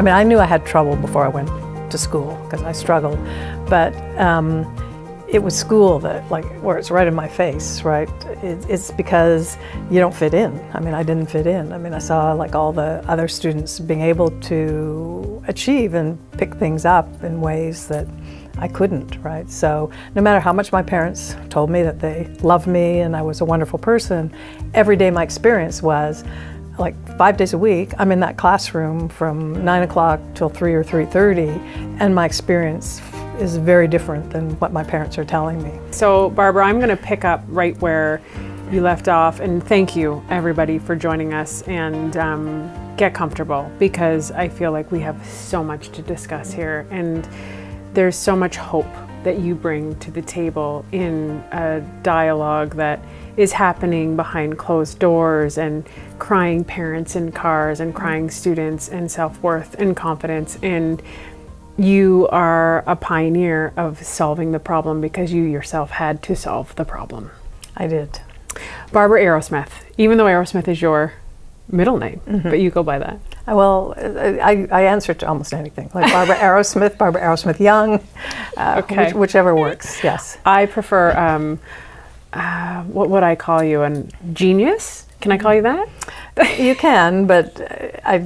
I mean, I knew I had trouble before I went to school because I struggled, but it was school that, like, where it's right in my face, right? It's because you don't fit in. I mean, I didn't fit in. I mean, I saw like all the other students being able to achieve and pick things up in ways that I couldn't, right? So no matter how much my parents told me that they loved me and I was a wonderful person, every day my experience was like 5 days a week, I'm in that classroom from 9 o'clock till 3 or 3:30, and my experience is very different than what my parents are telling me. So Barbara, I'm going to pick up right where you left off, and thank you everybody for joining us, and get comfortable because I feel like we have so much to discuss here, and there's so much hope that you bring to the table in a dialogue that is happening behind closed doors, and crying parents in cars and crying students, and self-worth and confidence. And you are a pioneer of solving the problem because you yourself had to solve the problem. I did. Barbara Arrowsmith, even though Arrowsmith is your middle name, but you go by that. Well, I answer to almost anything, like Barbara Arrowsmith, Barbara Arrowsmith-Young, Okay. whichever works, yes. I prefer, what would I call you, a genius? Can I call you that? You can, but I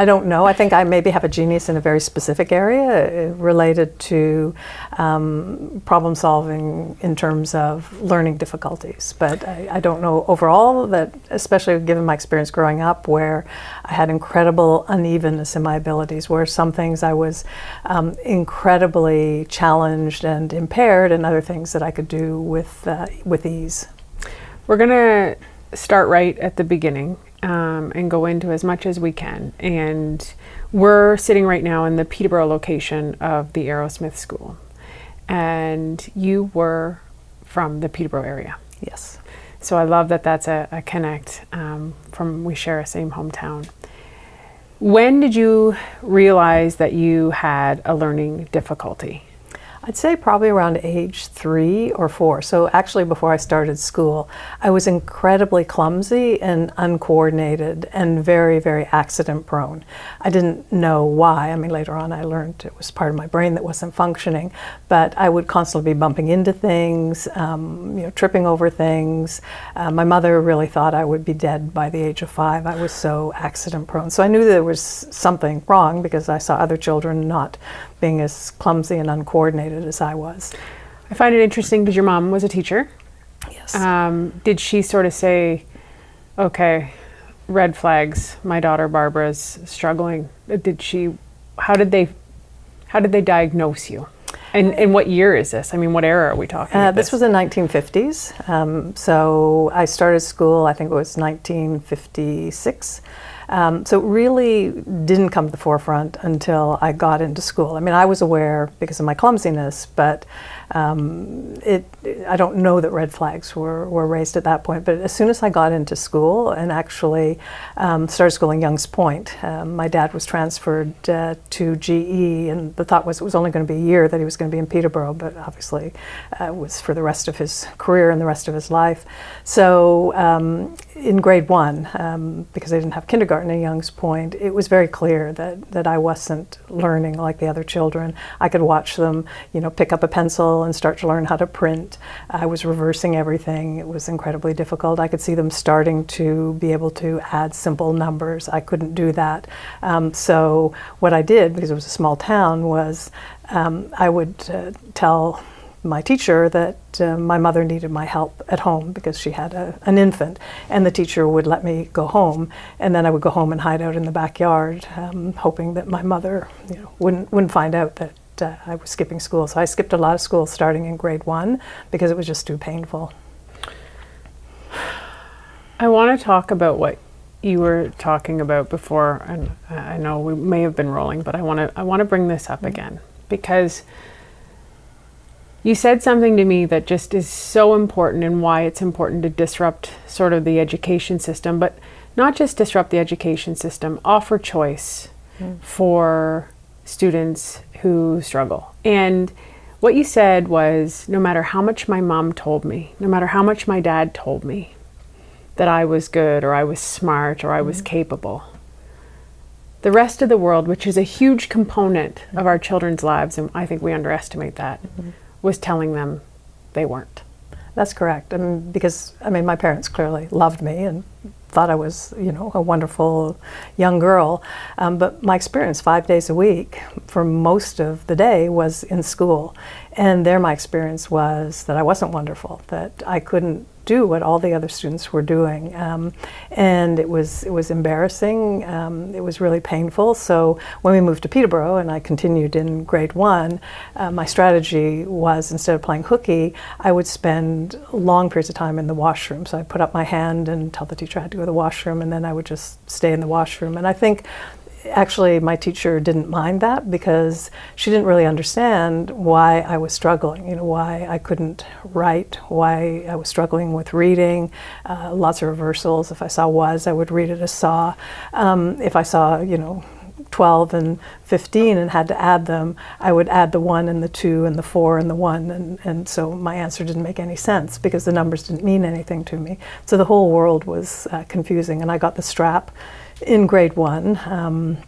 don't know. I think I maybe have a genius in a very specific area related to problem solving in terms of learning difficulties. But I don't know overall that, especially given my experience growing up where I had incredible unevenness in my abilities, where some things I was incredibly challenged and impaired, and other things that I could do with ease. We're gonna start right at the beginning and go into as much as we can. And we're sitting right now in the Peterborough location of the Arrowsmith School. And you were from the Peterborough area. Yes. So I love that that's a connect we share a same hometown. When did you realize that you had a learning difficulty? I'd say probably around age 3 or 4. So actually before I started school, I was incredibly clumsy and uncoordinated and very, very accident prone. I didn't know why. I mean, later on I learned it was part of my brain that wasn't functioning, but I would constantly be bumping into things, tripping over things. My mother really thought I would be dead by the age of 5. I was so accident prone. So I knew there was something wrong because I saw other children not being as clumsy and uncoordinated as I was. I find it interesting because your mom was a teacher. Yes. Did she sort of say, okay, red flags, my daughter Barbara's struggling? How did they diagnose you? And what year is this? I mean, what era are we talking about? This was in 1950s. So I started school, I think it was 1956. So it really didn't come to the forefront until I got into school. I mean, I was aware because of my clumsiness, but I don't know that red flags were raised at that point. But as soon as I got into school and actually started school in Young's Point, my dad was transferred to GE, and the thought was it was only going to be a year that he was going to be in Peterborough, but obviously it was for the rest of his career and the rest of his life. So in grade 1, because I didn't have kindergarten in Young's Point, it was very clear that I wasn't learning like the other children. I could watch them, pick up a pencil and start to learn how to print. I was reversing everything. It was incredibly difficult. I could see them starting to be able to add simple numbers. I couldn't do that. So what I did, because it was a small town, was I would tell my teacher that my mother needed my help at home because she had an infant, and the teacher would let me go home, and then I would go home and hide out in the backyard, hoping that my mother wouldn't find out that I was skipping school. So I skipped a lot of school starting in grade 1 because it was just too painful. I want to talk about what you were talking about before, and I know we may have been rolling, but I want to bring this up again because you said something to me that just is so important, and why it's important to disrupt sort of the education system, but not just disrupt the education system, offer choice for students who struggle. And what you said was, no matter how much my mom told me, no matter how much my dad told me that I was good or I was smart or I was capable, the rest of the world, which is a huge component of our children's lives, and I think we underestimate that, was telling them they weren't. That's correct. I mean, because my parents clearly loved me and thought I was, a wonderful young girl. But my experience 5 days a week for most of the day was in school. And there my experience was that I wasn't wonderful, that I couldn't do what all the other students were doing. And it was embarrassing. It was really painful. So when we moved to Peterborough and I continued in grade 1, my strategy was, instead of playing hooky, I would spend long periods of time in the washroom. So I'd put up my hand and tell the teacher I had to go to the washroom, and then I would just stay in the washroom. And I think actually my teacher didn't mind that, because she didn't really understand why I was struggling, why I couldn't write, why I was struggling with reading, lots of reversals. If I saw was, I would read it as saw. If I saw, 12 and 15 and had to add them, I would add the 1 and the 2 and the 4 and the 1, and so my answer didn't make any sense because the numbers didn't mean anything to me. So the whole world was confusing, and I got the strap in grade 1.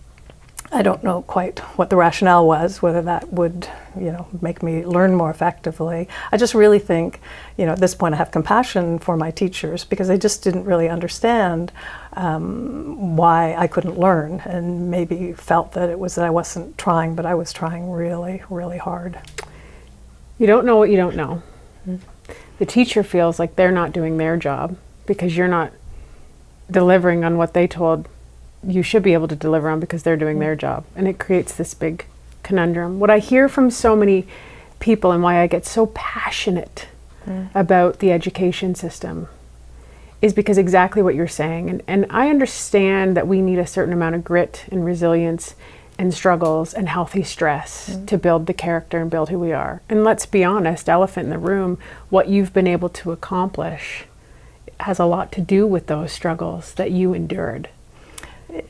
I don't know quite what the rationale was, whether that would, make me learn more effectively. I just really think, at this point I have compassion for my teachers, because they just didn't really understand why I couldn't learn, and maybe felt that it was that I wasn't trying, but I was trying really, really hard. You don't know what you don't know. The teacher feels like they're not doing their job because you're not delivering on what they told you should be able to deliver on, because they're doing their job. And it creates this big conundrum. What I hear from so many people, and why I get so passionate about the education system, is because exactly what you're saying. And I understand that we need a certain amount of grit and resilience and struggles and healthy stress to build the character and build who we are. And let's be honest, elephant in the room, what you've been able to accomplish has a lot to do with those struggles that you endured.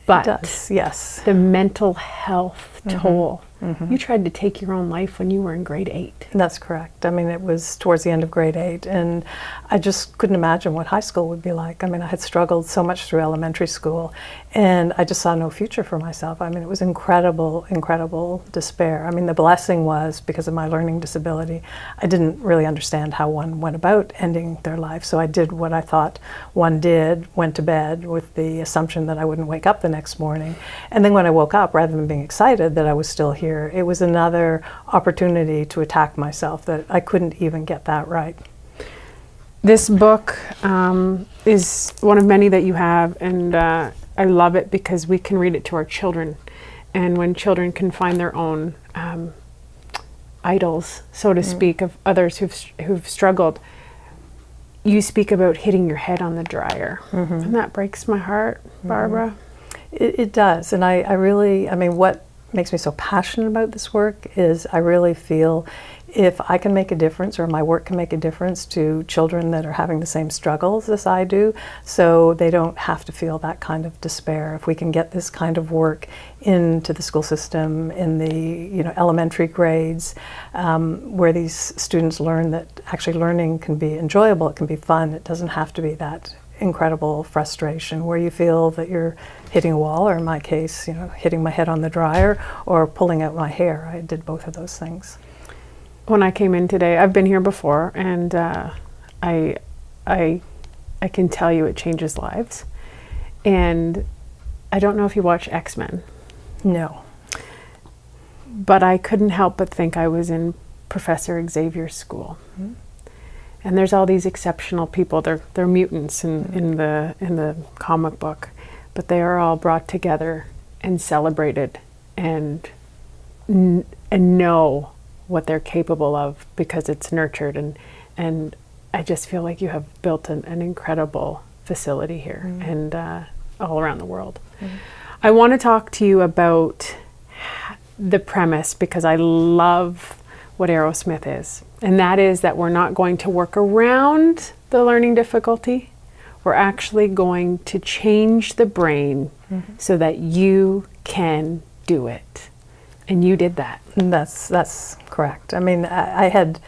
But it does, yes. The mental health toll. You tried to take your own life when you were in grade 8. That's correct. It was towards the end of grade 8, and I just couldn't imagine what high school would be like. I had struggled so much through elementary school, and I just saw no future for myself. It was incredible, incredible despair. The blessing was, because of my learning disability, I didn't really understand how one went about ending their life. So I did what I thought one did, went to bed with the assumption that I wouldn't wake up the next morning. And then when I woke up, rather than being excited that I was still here, it was another opportunity to attack myself, that I couldn't even get that right. This book is one of many that you have, and I love it because we can read it to our children. And when children can find their own idols, so to speak, of others who've struggled, you speak about hitting your head on the dryer. And that breaks my heart, Barbara. It does. And I really, what makes me so passionate about this work is I really feel if I can make a difference, or my work can make a difference to children that are having the same struggles as I do, so they don't have to feel that kind of despair. If we can get this kind of work into the school system, in the elementary grades, where these students learn that actually learning can be enjoyable, it can be fun, it doesn't have to be that incredible frustration where you feel that you're hitting a wall, or in my case, hitting my head on the dryer or pulling out my hair. I did both of those things. When I came in today, I've been here before, and I can tell you it changes lives. And I don't know if you watch X-Men. No. But I couldn't help but think I was in Professor Xavier's school. And there's all these exceptional people. They're mutants in the comic book, but they are all brought together and celebrated, and know what they're capable of because it's nurtured. And I just feel like you have built an incredible facility here, and all around the world. I want to talk to you about the premise, because I love what Arrowsmith is. And that is that we're not going to work around the learning difficulty. We're actually going to change the brain so that you can do it. And you did that. That's correct. I had,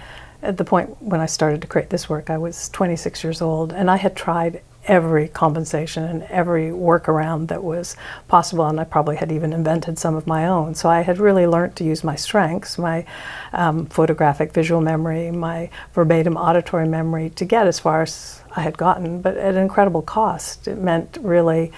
at the point when I started to create this work, I was 26 years old, and I had tried every compensation and every workaround that was possible, and I probably had even invented some of my own. So I had really learned to use my strengths, my photographic visual memory, my verbatim auditory memory, to get as far as I had gotten, but at an incredible cost. It meant really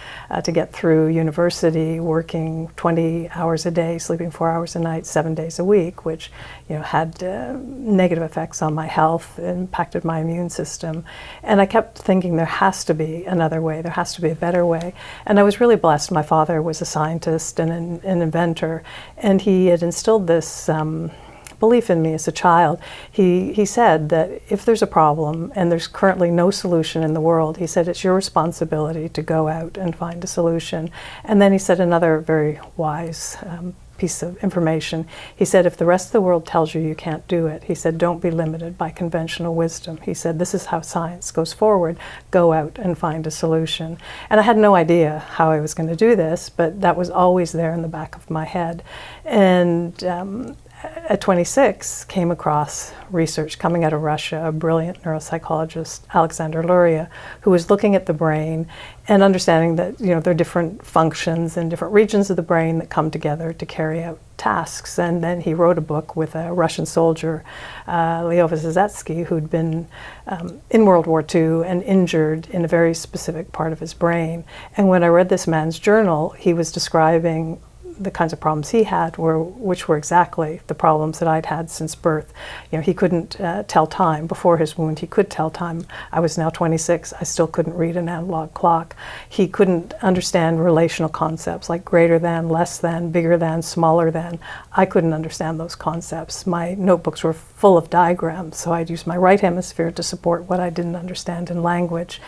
to get through university, working 20 hours a day, sleeping 4 hours a night, 7 days a week, which had negative effects on my health, impacted my immune system. And I kept thinking there has to be another way, there has to be a better way. And I was really blessed. My father was a scientist and an inventor, and he had instilled this belief in me as a child. He said that if there's a problem and there's currently no solution in the world, he said it's your responsibility to go out and find a solution. And then he said another very wise piece of information. He said, if the rest of the world tells you you can't do it, he said, don't be limited by conventional wisdom. He said, this is how science goes forward. Go out and find a solution. And I had no idea how I was going to do this, but that was always there in the back of my head. And at 26, came across research coming out of Russia, a brilliant neuropsychologist, Alexander Luria, who was looking at the brain and understanding that there are different functions and different regions of the brain that come together to carry out tasks. And then he wrote a book with a Russian soldier, Leo Vysotsky, who'd been in World War II and injured in a very specific part of his brain. And when I read this man's journal, he was describing the kinds of problems he had, which were exactly the problems that I'd had since birth. He couldn't tell time. Before his wound, he could tell time. I was now 26. I still couldn't read an analog clock. He couldn't understand relational concepts like greater than, less than, bigger than, smaller than. I couldn't understand those concepts. My notebooks were full of diagrams, so I'd use my right hemisphere to support what I didn't understand in language.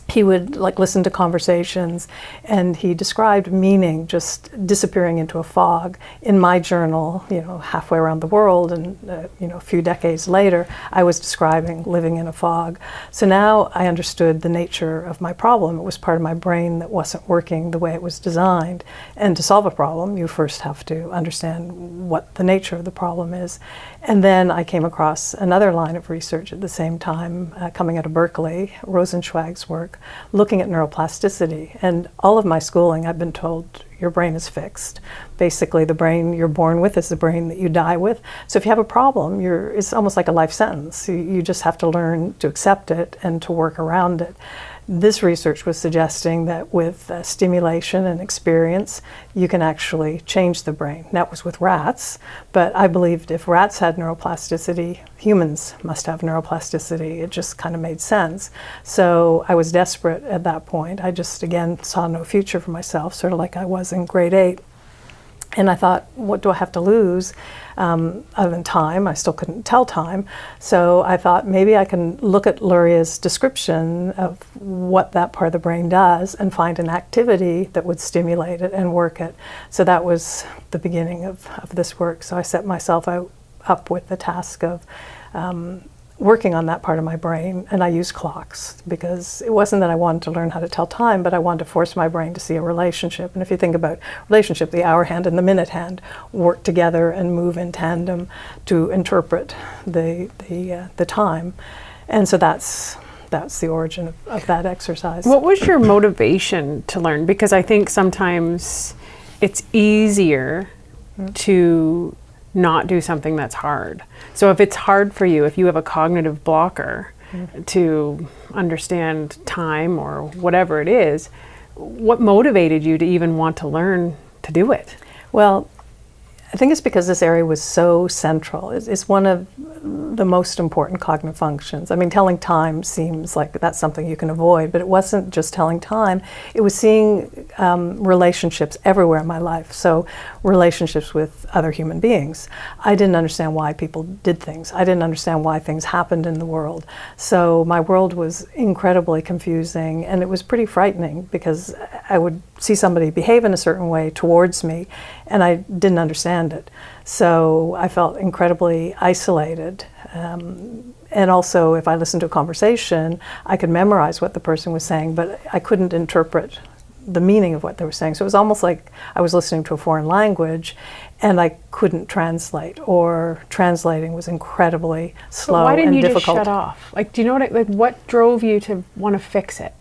He would listen to conversations, and he described meaning just disappearing into a fog. In my journal, halfway around the world, and a few decades later, I was describing living in a fog. So now I understood the nature of my problem. It was part of my brain that wasn't working the way it was designed. And to solve a problem, you first have to understand what the nature of the problem is. And then I came across another line of research at the same time, coming out of Berkeley, Rosenzweig's work, looking at neuroplasticity. And all of my schooling, I've been told, your brain is fixed. Basically, the brain you're born with is the brain that you die with. So if you have a problem, it's almost like a life sentence. You just have to learn to accept it and to work around it. This research was suggesting that with stimulation and experience, you can actually change the brain. That was with rats, but I believed if rats had neuroplasticity, humans must have neuroplasticity. It just kind of made sense. So I was desperate at that point. I just, again, saw no future for myself, sort of like I was in grade 8. And I thought, what do I have to lose other than time? I still couldn't tell time. So I thought maybe I can look at Luria's description of what that part of the brain does and find an activity that would stimulate it and work it. So that was the beginning of this work. So I set myself up with the task of working on that part of my brain, and I used clocks because it wasn't that I wanted to learn how to tell time, but I wanted to force my brain to see a relationship. And if you think about relationship, the hour hand and the minute hand work together and move in tandem to interpret the time. And so that's the origin of that exercise. What was your motivation to learn? Because I think sometimes it's easier to not do something that's hard. So if it's hard for you, if you have a cognitive blocker to understand time or whatever it is, what motivated you to even want to learn to do it? Well, I think it's because this area was so central. It's one of the most important cognitive functions. I mean, telling time seems like that's something you can avoid, but it wasn't just telling time. It was seeing relationships everywhere in my life. So relationships with other human beings. I didn't understand why people did things. I didn't understand why things happened in the world. So my world was incredibly confusing, and it was pretty frightening because I would see somebody behave in a certain way towards me, and I didn't understand it. So I felt incredibly isolated. And also, if I listened to a conversation, I could memorize what the person was saying, but I couldn't interpret the meaning of what they were saying. So it was almost like I was listening to a foreign language and I couldn't translate, or translating was incredibly slow and difficult. Why didn't you just shut off? Like, do you know what drove you to want to fix it?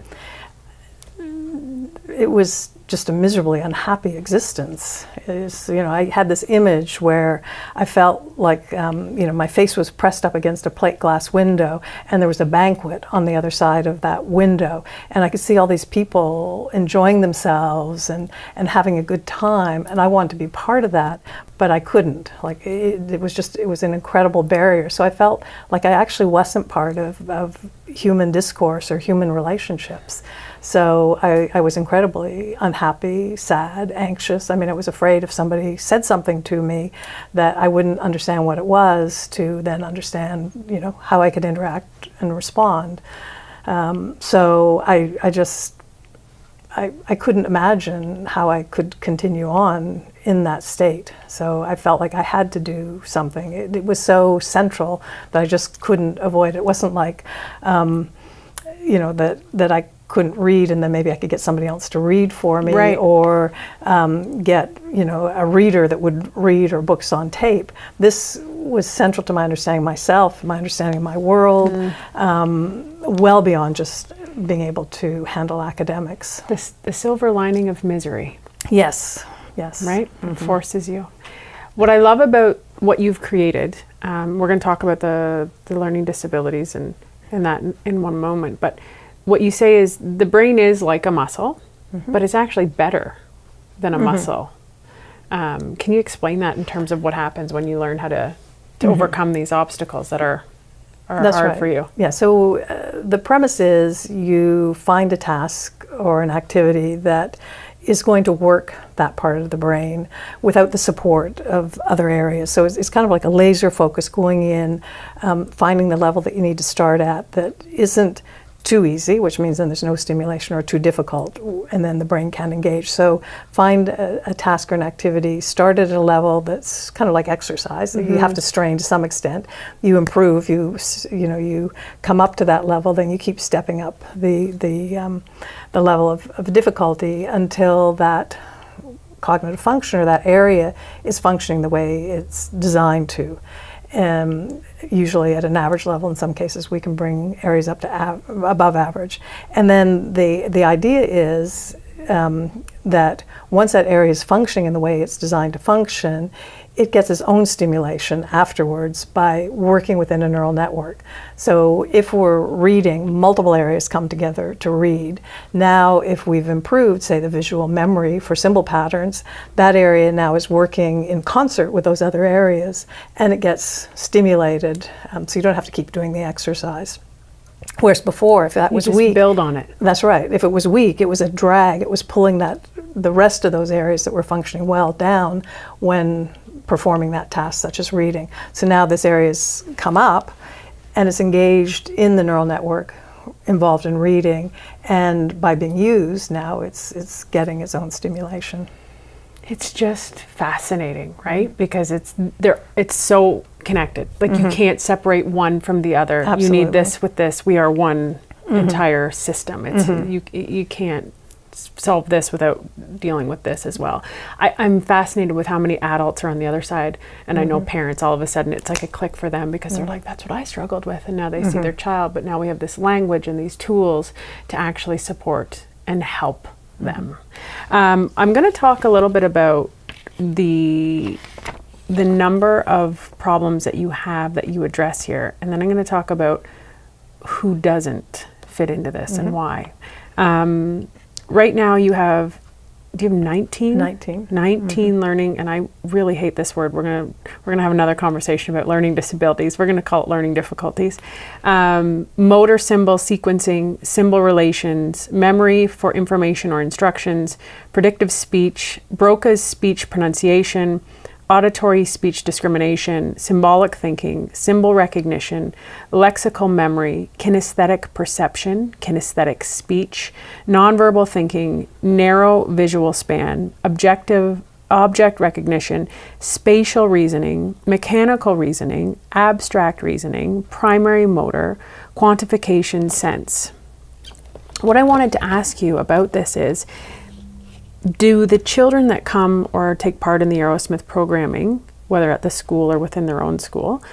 It was just a miserably unhappy existence. I had this image where I felt like, my face was pressed up against a plate glass window, and there was a banquet on the other side of that window, and I could see all these people enjoying themselves and having a good time, and I wanted to be part of that, but I couldn't. Like, it was an incredible barrier. So I felt like I actually wasn't part of human discourse or human relationships. So I was incredibly unhappy, sad, anxious. I mean, I was afraid if somebody said something to me that I wouldn't understand what it was, to then understand, how I could interact and respond. So I couldn't imagine how I could continue on in that state. So I felt like I had to do something. It was so central that I just couldn't avoid it. It wasn't like, that I couldn't read and then maybe I could get somebody else to read for me, right, or get a reader that would read, or books on tape. This was central to my understanding of myself, my understanding of my world, well beyond just being able to handle academics. The silver lining of misery. Yes. Right? It forces you. What I love about what you've created, we're going to talk about the learning disabilities and that in one moment, but what you say is the brain is like a muscle, but it's actually better than a muscle. Can you explain that in terms of what happens when you learn how to overcome these obstacles that are That's hard right. for you? Yeah, so the premise is you find a task or an activity that is going to work that part of the brain without the support of other areas. So it's kind of like a laser focus going in, finding the level that you need to start at that isn't too easy, which means then there's no stimulation, or too difficult, and then the brain can't engage. So find a task or an activity, start at a level that's kind of like exercise. You have to strain to some extent. You improve, you come up to that level, then you keep stepping up the level of difficulty until that cognitive function or that area is functioning the way it's designed to. Usually at an average level. In some cases we can bring areas up to above average. And then the idea is that once that area is functioning in the way it's designed to function, it gets its own stimulation afterwards by working within a neural network. So if we're reading, multiple areas come together to read. Now if we've improved, say, the visual memory for symbol patterns, that area now is working in concert with those other areas, and it gets stimulated, so you don't have to keep doing the exercise. Whereas before, if that was weak, build on it. That's right. If it was weak, it was a drag. It was pulling the rest of those areas that were functioning well down when performing that task, such as reading. So now this area's come up and it's engaged in the neural network involved in reading, and by being used now it's getting its own stimulation. It's just fascinating, right? Because it's so connected. Like you can't separate one from the other. Absolutely. You need this with this. We are one entire system. It's you can't solve this without dealing with this as well. I'm fascinated with how many adults are on the other side, and I know parents, all of a sudden it's like a click for them, because they're like, that's what I struggled with, and now they see their child, but now we have this language and these tools to actually support and help them. I'm going to talk a little bit about the number of problems that you have that you address here, and then I'm going to talk about who doesn't fit into this and why. Right now do you have 19? 19 learning, and I really hate this word. We're gonna have another conversation about learning disabilities. We're gonna call it learning difficulties. Motor symbol sequencing, symbol relations, memory for information or instructions, predictive speech, Broca's speech pronunciation, auditory speech discrimination, symbolic thinking, symbol recognition, lexical memory, kinesthetic perception, kinesthetic speech, nonverbal thinking, narrow visual span, object recognition, spatial reasoning, mechanical reasoning, abstract reasoning, primary motor, quantification, sense. What I wanted to ask you about this is, Do the children that come or take part in the Arrowsmith programming, whether at the school or within their own school,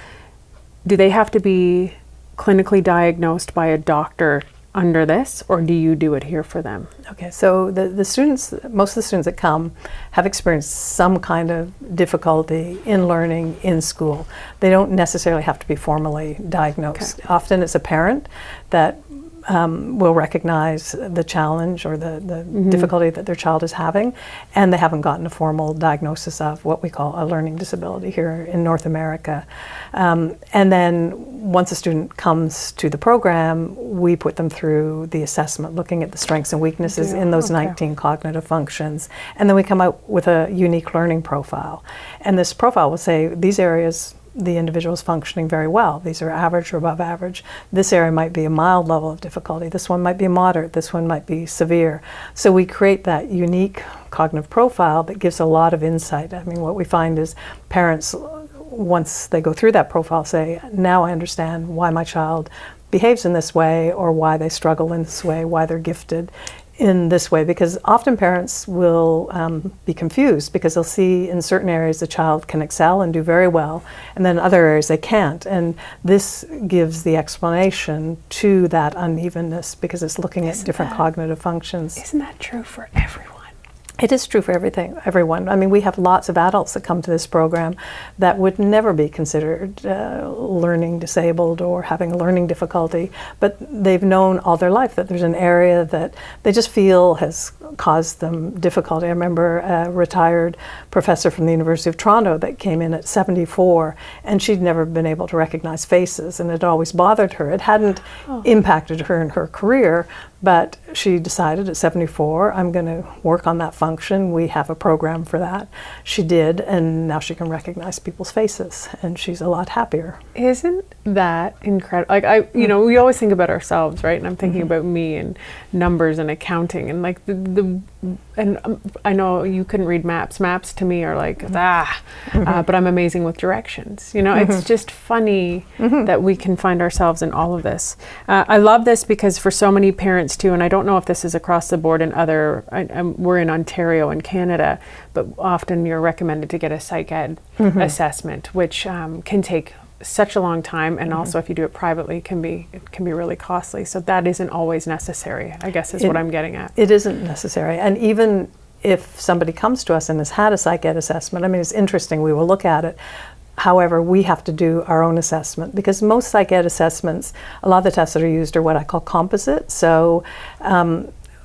do they have to be clinically diagnosed by a doctor under this, or do you do it here for them? Okay, so the students, most of the students that come have experienced some kind of difficulty in learning in school. They don't necessarily have to be formally diagnosed. Okay. Often it's a parent that will recognize the challenge or the difficulty that their child is having, and they haven't gotten a formal diagnosis of what we call a learning disability here in North America. And then once a student comes to the program, we put them through the assessment, looking at the strengths and weaknesses in those 19 cognitive functions. And then we come out with a unique learning profile. And this profile will say, these areas the individual is functioning very well. These are average or above average. This area might be a mild level of difficulty. This one might be moderate. This one might be severe. So we create that unique cognitive profile that gives a lot of insight. I mean, what we find is parents, once they go through that profile, say, now I understand why my child behaves in this way, or why they struggle in this way, why they're gifted in this way, because often parents will be confused because they'll see in certain areas the child can excel and do very well, and then other areas they can't. And this gives the explanation to that unevenness because it's looking at different cognitive functions. Isn't that true for everyone? It is true for everyone. I mean, we have lots of adults that come to this program that would never be considered learning disabled or having a learning difficulty, but they've known all their life that there's an area that they just feel has caused them difficulty. I remember a retired professor from the University of Toronto that came in at 74, and she'd never been able to recognize faces, and it always bothered her. It hadn't impacted her in her career, but she decided at 74, I'm going to work on that function. We have a program for that. She did, and now she can recognize people's faces, and she's a lot happier. Isn't that incredible? Like you know, we always think about ourselves, right? And I'm thinking about me and numbers and accounting, and like I know you couldn't read maps. Maps to me are like but I'm amazing with directions. You know, it's just funny that we can find ourselves in all of this. I love this because for so many parents too, and I don't know if this is across the board in other. We're in Ontario and Canada, but often you're recommended to get a psych ed assessment, which can take such a long time, and also if you do it privately it can be really costly. So that isn't always necessary, I guess is what I'm getting at. It isn't necessary. And even if somebody comes to us and has had a psych ed assessment, I mean, it's interesting, we will look at it. However, we have to do our own assessment because most psych ed assessments, a lot of the tests that are used are what I call composite. So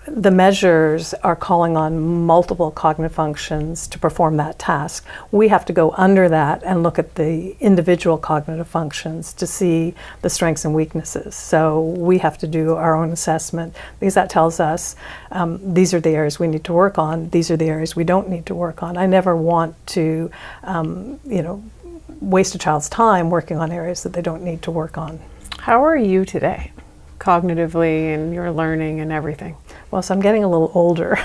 the measures are calling on multiple cognitive functions to perform that task. We have to go under that and look at the individual cognitive functions to see the strengths and weaknesses. So we have to do our own assessment because that tells us these are the areas we need to work on, these are the areas we don't need to work on. I never want to, waste a child's time working on areas that they don't need to work on. How are you today, cognitively, and your learning and everything? Well, so I'm getting a little older.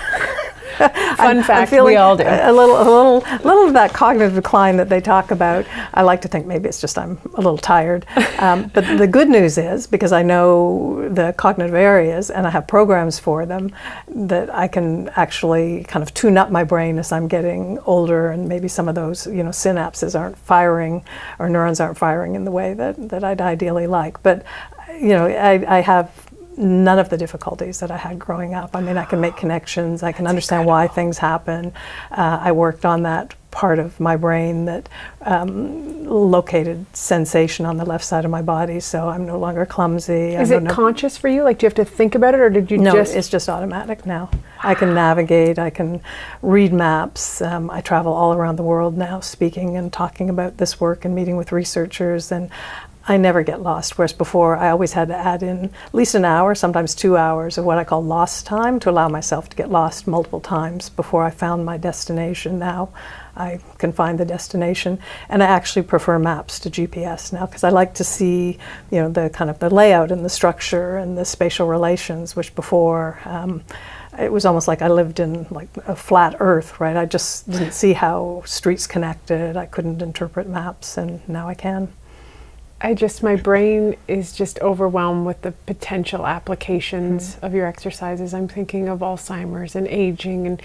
Fun fact, I'm we all do. A little of that cognitive decline that they talk about. I like to think maybe it's just I'm a little tired. But the good news is, because I know the cognitive areas and I have programs for them, that I can actually kind of tune up my brain as I'm getting older, and maybe some of those synapses aren't firing or neurons aren't firing in the way that I'd ideally like. But I have none of the difficulties that I had growing up. I mean, I can make connections. I can understand why things happen. I worked on that part of my brain that located sensation on the left side of my body, so I'm no longer clumsy. Is it conscious for you? Like, do you have to think about it, or did you No, just... it's just automatic now. I can navigate, I can read maps. I travel all around the world now speaking and talking about this work and meeting with researchers, and I never get lost, whereas before I always had to add in at least an hour, sometimes 2 hours of what I call lost time to allow myself to get lost multiple times before I found my destination. Now I can find the destination, and I actually prefer maps to GPS now because I like to see, the kind of the layout and the structure and the spatial relations, which before it was almost like I lived in like a flat earth, right? I just didn't see how streets connected. I couldn't interpret maps, and now I can. my brain is just overwhelmed with the potential applications of your exercises. I'm thinking of Alzheimer's and aging and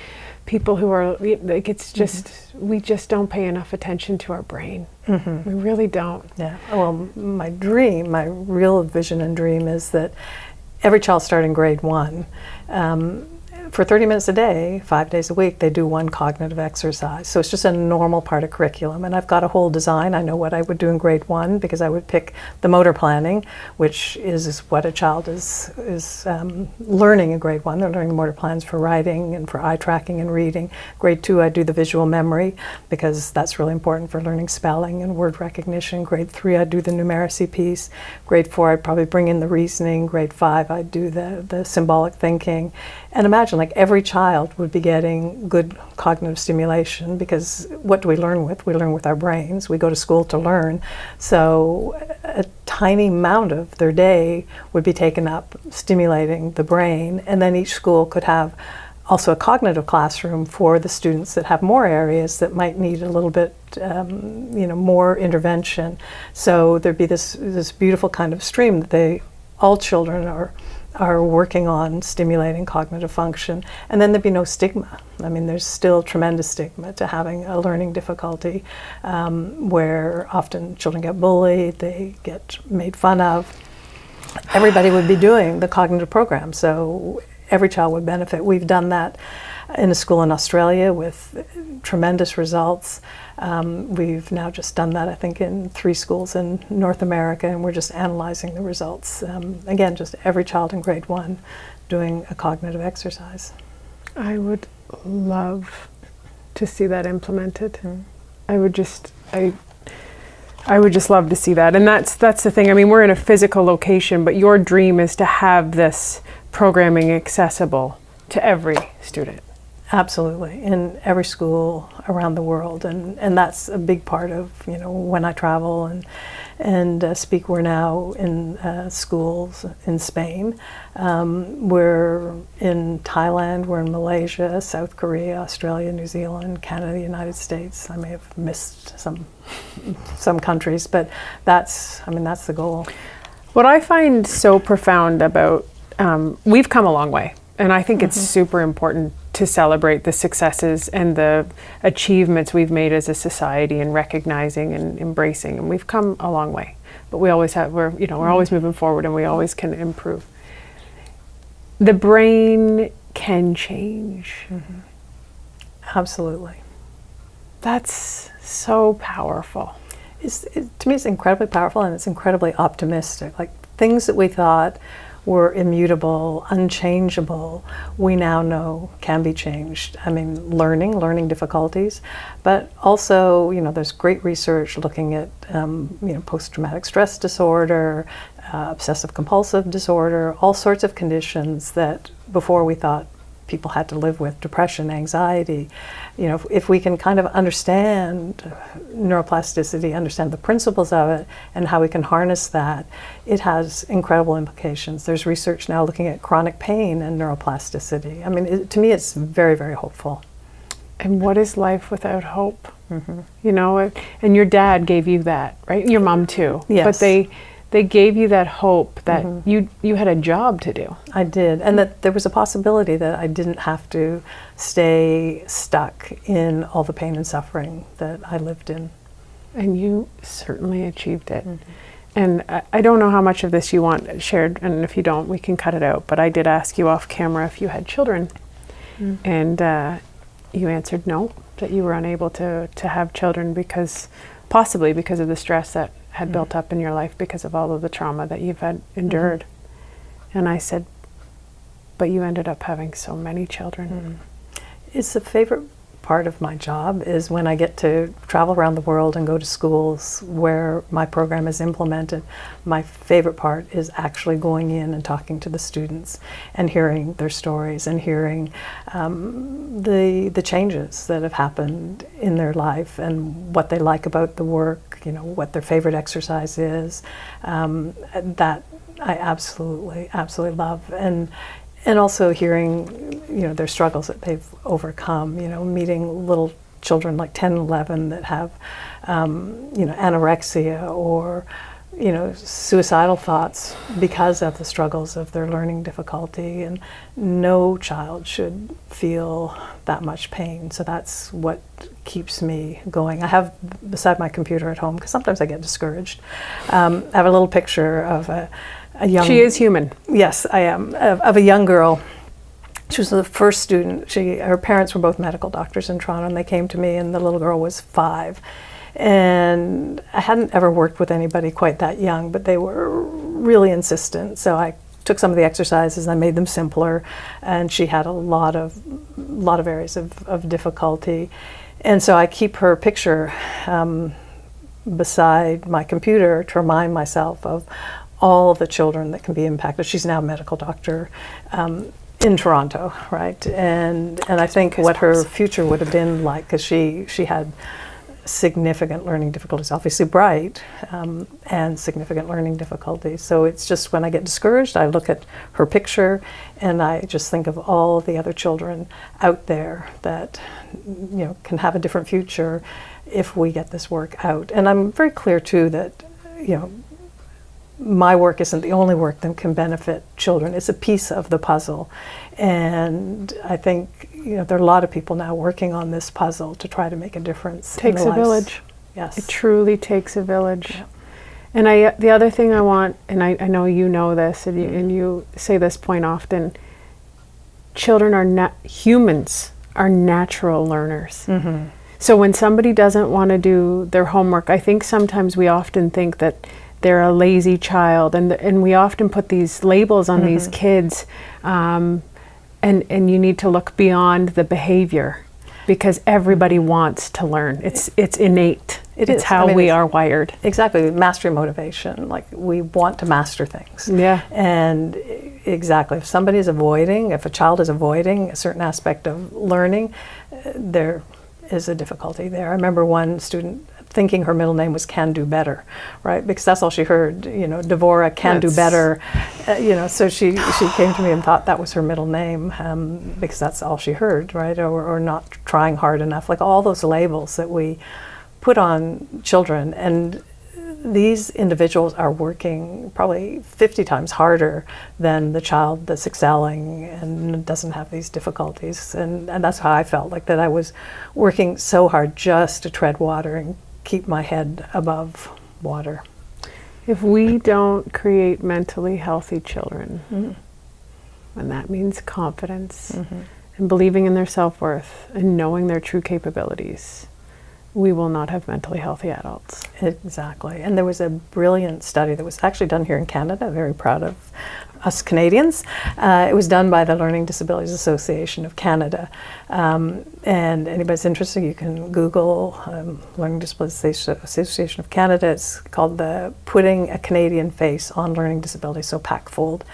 people who are, like, it's just, we just don't pay enough attention to our brain. We really don't. Yeah. Well, my real vision and dream is that every child starting grade 1, for 30 minutes a day, 5 days a week, they do one cognitive exercise. So it's just a normal part of curriculum. And I've got a whole design. I know what I would do in grade 1 because I would pick the motor planning, which is what a child is learning in grade 1. They're learning the motor plans for writing and for eye tracking and reading. Grade 2, I do the visual memory because that's really important for learning spelling and word recognition. Grade 3, I do the numeracy piece. Grade 4, I'd probably bring in the reasoning. Grade 5, I'd do the symbolic thinking. And imagine, like, every child would be getting good cognitive stimulation because what do we learn with? We learn with our brains. We go to school to learn. So a tiny amount of their day would be taken up stimulating the brain. And then each school could have also a cognitive classroom for the students that have more areas that might need a little bit more intervention. So there'd be this beautiful kind of stream that all children are working on stimulating cognitive function, and then there'd be no stigma. I mean, there's still tremendous stigma to having a learning difficulty, where often children get bullied, they get made fun of. Everybody would be doing the cognitive program, so every child would benefit. We've done that in a school in Australia with tremendous results. We've now just done that, I think, in 3 schools in North America, and we're just analyzing the results. Again, just every child in grade 1 doing a cognitive exercise. I would love to see that implemented. I would just love to see that. And that's the thing. I mean, we're in a physical location, but your dream is to have this programming accessible to every student. Absolutely, in every school around the world, and that's a big part of when I travel and speak. We're now in schools in Spain, we're in Thailand, we're in Malaysia, South Korea, Australia, New Zealand, Canada, United States. I may have missed some countries, but that's the goal. What I find so profound about we've come a long way. And I think it's super important to celebrate the successes and the achievements we've made as a society and recognizing and embracing. And we've come a long way, but we're always moving forward and we always can improve. The brain can change. Absolutely. That's so powerful. To me, it's incredibly powerful and it's incredibly optimistic. Like, things that we thought were immutable, unchangeable, we now know can be changed. I mean, learning difficulties, but also, there's great research looking at, post-traumatic stress disorder, obsessive compulsive disorder, all sorts of conditions that before we thought people had to live with, depression, anxiety. If we can kind of understand neuroplasticity, understand the principles of it, and how we can harness that, it has incredible implications. There's research now looking at chronic pain and neuroplasticity. I mean, to me, it's very, very hopeful. And what is life without hope? And your dad gave you that, right? Your mom too. Yes. But they gave you that hope that you had a job to do. I did, and that there was a possibility that I didn't have to stay stuck in all the pain and suffering that I lived in. And you certainly achieved it. And I don't know how much of this you want shared, and if you don't, we can cut it out. But I did ask you off camera if you had children, and you answered no, that you were unable to have children possibly because of the stress that had built up in your life because of all of the trauma that you've had endured. And I said, but you ended up having so many children. It's a favorite part of my job is when I get to travel around the world and go to schools where my program is implemented. My favorite part is actually going in and talking to the students and hearing their stories and hearing the changes that have happened in their life and what they like about the work, what their favorite exercise is. That I absolutely love. And also hearing, their struggles that they've overcome, meeting little children like 10 and 11 that have, anorexia or suicidal thoughts because of the struggles of their learning difficulty, and no child should feel that much pain. So that's what keeps me going. I have beside my computer at home, because sometimes I get discouraged, I have a little picture of a young... She is human. Yes, I am. Of a young girl. She was the first student. Her parents were both medical doctors in Toronto, and they came to me, and the little girl was 5. And I hadn't ever worked with anybody quite that young, but they were really insistent. So I took some of the exercises, I made them simpler, and she had a lot of areas of difficulty. And so I keep her picture beside my computer to remind myself of all the children that can be impacted. She's now a medical doctor in Toronto, right? And I think what her future would have been like, because she had significant learning difficulties, obviously bright, and significant learning difficulties. So it's just, when I get discouraged, I look at her picture and I just think of all the other children out there that can have a different future if we get this work out. And I'm very clear too that my work isn't the only work that can benefit children. It's a piece of the puzzle. And I think there are a lot of people now working on this puzzle to try to make a difference. Takes a village. Yes. It truly takes a village. Yeah. And the other thing I want, and I know you know this, and you say this point often, humans are natural learners. Mm-hmm. So when somebody doesn't want to do their homework, I think sometimes we often think that they're a lazy child, and we often put these labels on these kids, and you need to look beyond the behavior, because everybody wants to learn. It's innate. It's how we are wired. Exactly, mastery motivation. Like, we want to master things. Yeah. And exactly, if a child is avoiding a certain aspect of learning, there is a difficulty there. I remember one student thinking her middle name was Can Do Better, right? Because that's all she heard, Devora Can Do Better, so she came to me and thought that was her middle name, because that's all she heard, right? Or not trying hard enough, like all those labels that we put on children. And these individuals are working probably 50 times harder than the child that's excelling and doesn't have these difficulties. And that's how I felt, like that I was working so hard just to tread water and keep my head above water. If we don't create mentally healthy children, and that means confidence and believing in their self-worth and knowing their true capabilities, we will not have mentally healthy adults. Exactly. And there was a brilliant study that was actually done here in Canada, very proud of us Canadians. It was done by the Learning Disabilities Association of Canada. And anybody's interested, you can Google Learning Disabilities Association of Canada. It's called the Putting a Canadian Face on Learning Disabilities, so PACFOLD.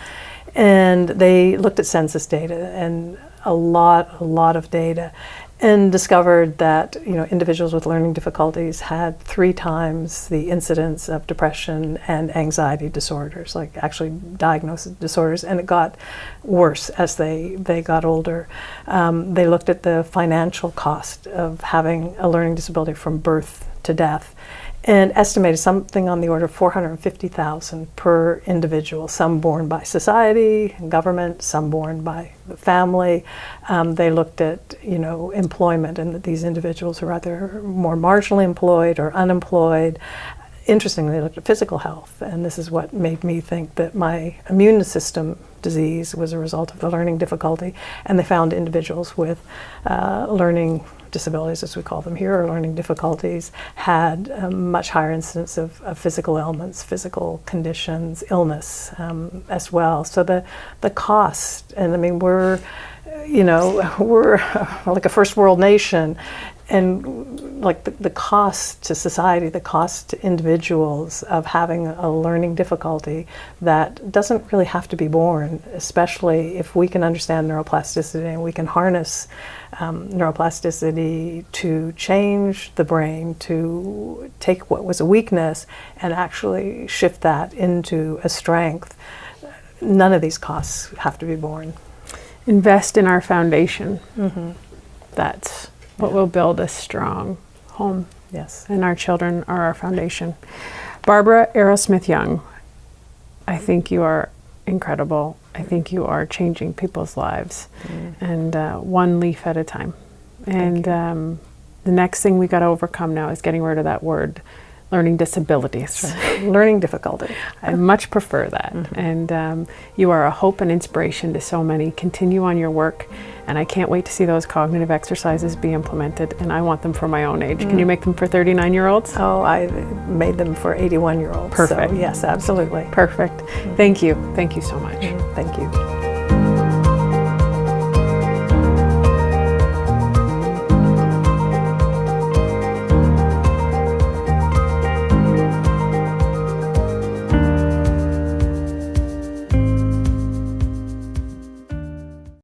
And they looked at census data and a lot of data, and discovered that individuals with learning difficulties had 3 times the incidence of depression and anxiety disorders, like actually diagnosed disorders, and it got worse as they got older. They looked at the financial cost of having a learning disability from birth to death, and estimated something on the order of $450,000 per individual, some borne by society and government, some borne by the family. They looked at employment, and that these individuals were either more marginally employed or unemployed. Interestingly, they looked at physical health, and this is what made me think that my immune system disease was a result of the learning difficulty. And they found individuals with learning disabilities, as we call them here, or learning difficulties, had a much higher incidence of physical ailments, physical conditions, illness as well. So the cost, and I mean, we're like a first world nation, and like the cost to society, the cost to individuals of having a learning difficulty that doesn't really have to be born, especially if we can understand neuroplasticity and we can harness neuroplasticity to change the brain, to take what was a weakness and actually shift that into a strength. None of these costs have to be borne. Invest in our foundation. That's what will build a strong home. Yes. And our children are our foundation. Barbara Arrowsmith-Young, I think you are incredible. I think you are changing people's lives, and one leaf at a time. And the next thing we got to overcome now is getting rid of that word, learning disabilities. Right. Learning difficulty. I much prefer that. And you are a hope and inspiration to so many. Continue on your work, and I can't wait to see those cognitive exercises be implemented, and I want them for my own age. Can you make them for 39-year-olds? Oh, I made them for 81-year-olds. Perfect. So yes, absolutely. Perfect. Thank you. Thank you so much. Thank you.